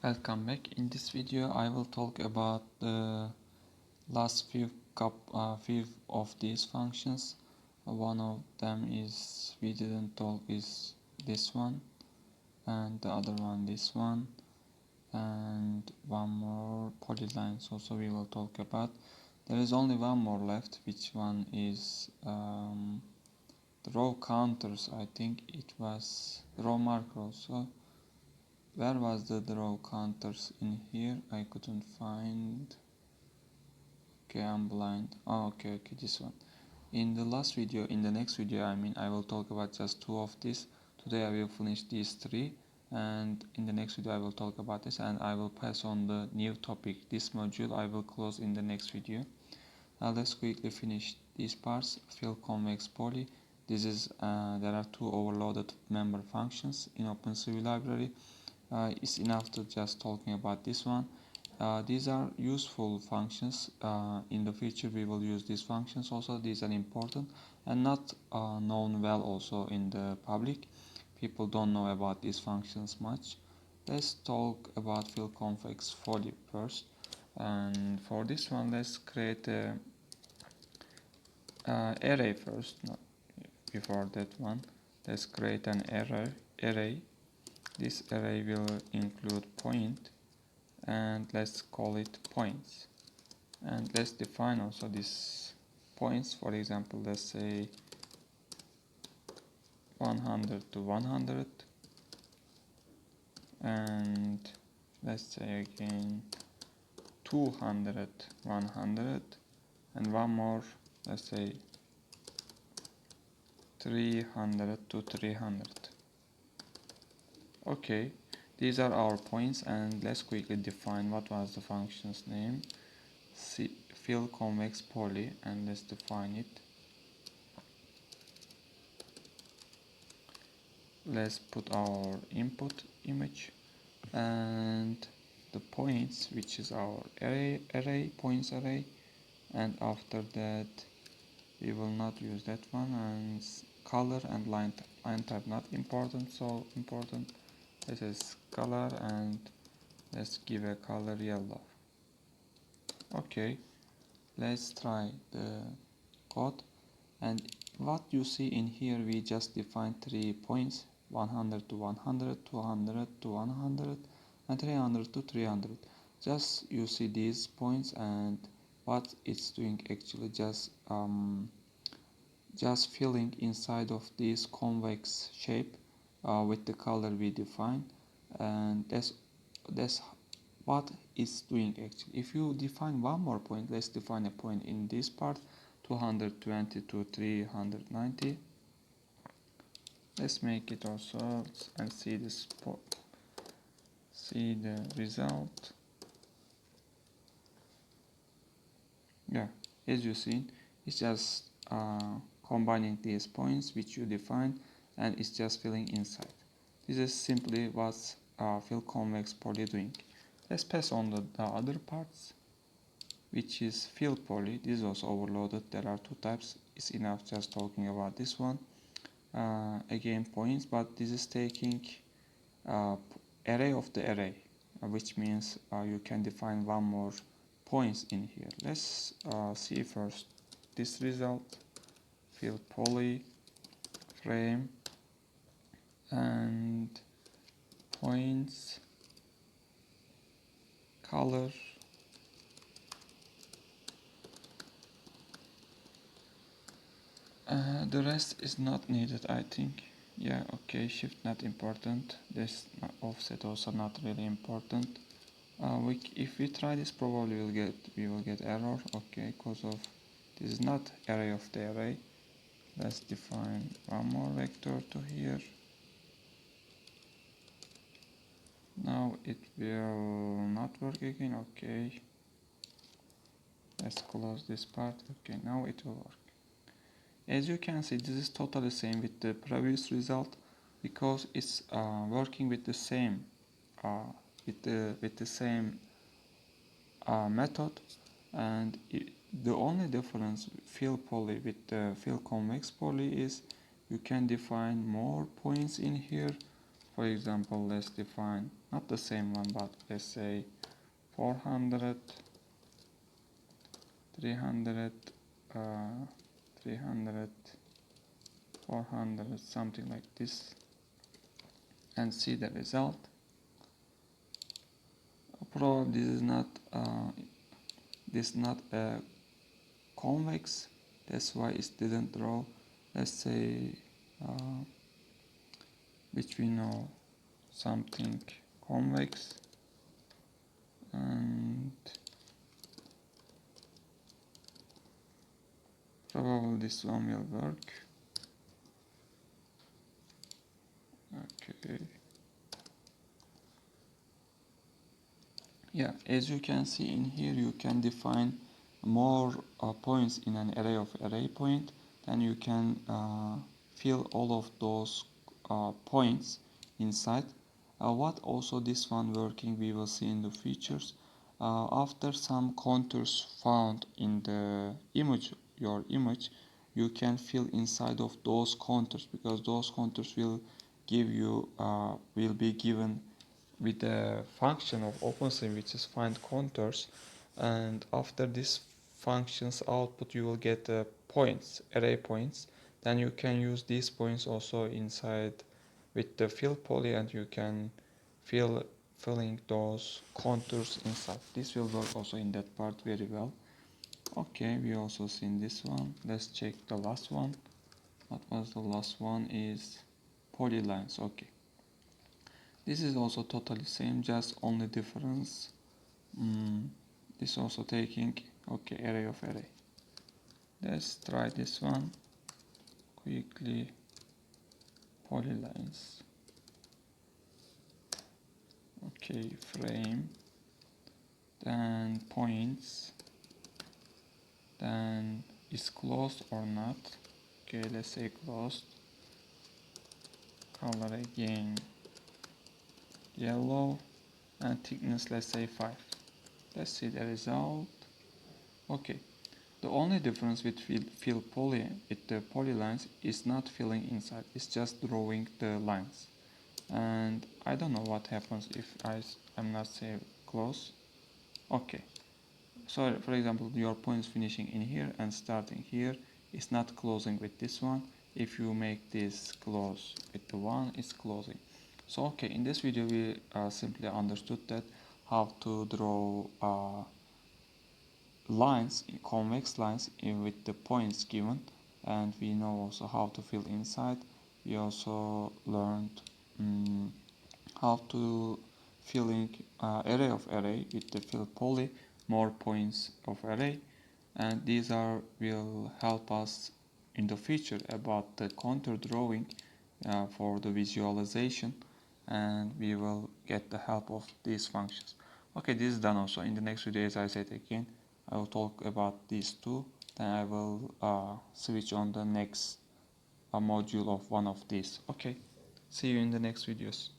Welcome back. In this video I will talk about the last few of these functions. One of them is we didn't talk is this one, and the other one this one, and one more polylines also we will talk about. There is only one more left, which one is the row counters. I think it was row marker also. Where was the row counters in here? I couldn't find. Okay, I'm blind. Oh, okay, this one. In the next video, I will talk about just two of these. Today I will finish these three, and in the next video I will talk about this, and I will pass on the new topic. This module I will close in the next video. Now let's quickly finish these parts. fillConvexPoly. This is there are two overloaded member functions in OPENCV library. It's enough to just talking about this one. These are useful functions. In the future we will use these functions also. These are important and not known well also in the public. People don't know about these functions much. Let's talk about fillConvexPoly first. And for this one, let's create a array first. No, before that one, let's create an array. This array will include point, and let's call it points. And let's define also these points. For example, let's say 100 to 100, and let's say again 200, 100, and one more, let's say 300 to 300. Okay, these are our points, and let's quickly define what was the function's name. fillConvexPoly, and let's define it. Let's put our input image and the points, which is our points array, and after that we will not use that one, and color and line type not important, so important. This is color, and let's give a color yellow. Okay, let's try the code, and what you see in here, we just defined 3 points: 100 to 100, 200 to 100, and 300 to 300. Just you see these points, and what it's doing actually just filling inside of this convex shape with the color we define, and that's what it's doing actually. If you define one more point, let's define a point in this part, 220 to 390. Let's make it also and see this see the result. Yeah, as you see, it's just combining these points which you define, and it's just filling inside. This is simply what fillConvexPoly doing. Let's pass on the other parts, which is fillPoly. This is also overloaded. There are two types. It's enough just talking about this one. Again points, but this is taking array of the array, which means you can define one more points in here. Let's see first this result. fillPoly, frame, and points, color, the rest is not needed, I think. Yeah, okay, shift not important. This offset also not really important. If we try this, probably we will get error. Okay, because of this is not array of the array. Let's define one more vector to here. Now it will not work again. Okay, let's close this part. Okay, now it will work. As you can see, this is totally same with the previous result, because it's working with the same method, and the only difference fillPoly with the fillConvexPoly is you can define more points in here. For example, let's define not the same one, but let's say 400, 300, 300, 400, something like this, and see the result. Probably this is not a convex, that's why it didn't draw. Let's say which we know something convex, and probably this one will work. Okay. Yeah, as you can see in here, you can define more points in an array of array point. Then you can fill all of those points inside. What also this one working, we will see in the features. After some contours found in the image, your image, you can fill inside of those contours, because those contours will give you will be given with the function of OpenCV, which is find contours, and after this function's output you will get points, array points. Then you can use these points also inside with the fillPoly, and you can filling those contours inside. This will work also in that part very well. Okay, we also seen this one. Let's check the last one. What was the last one? Is polyLines. Okay, this is also totally same, just only difference. This also taking, okay, array of array. Let's try this one quickly. Polylines. Okay, frame, then points, then is closed or not. Okay, let's say closed. Color again yellow, and thickness let's say 5. Let's see the result. Okay, the only difference with fillPoly with the polylines is not filling inside, it's just drawing the lines. And I don't know what happens if I'm not say close. Okay, so for example, your point is finishing in here and starting here. It's not closing with this one. If you make this close with the one, it's closing. So okay, in this video we simply understood that how to draw lines, convex lines with the points given, and we know also how to fill inside. We also learned how to filling array of array with the fillPoly, more points of array, and these will help us in the future about the contour drawing for the visualization, and we will get the help of these functions. Okay, this is done also. In the next video, as I said again, I will talk about these two, then I will switch on the next module of one of these. Okay, see you in the next videos.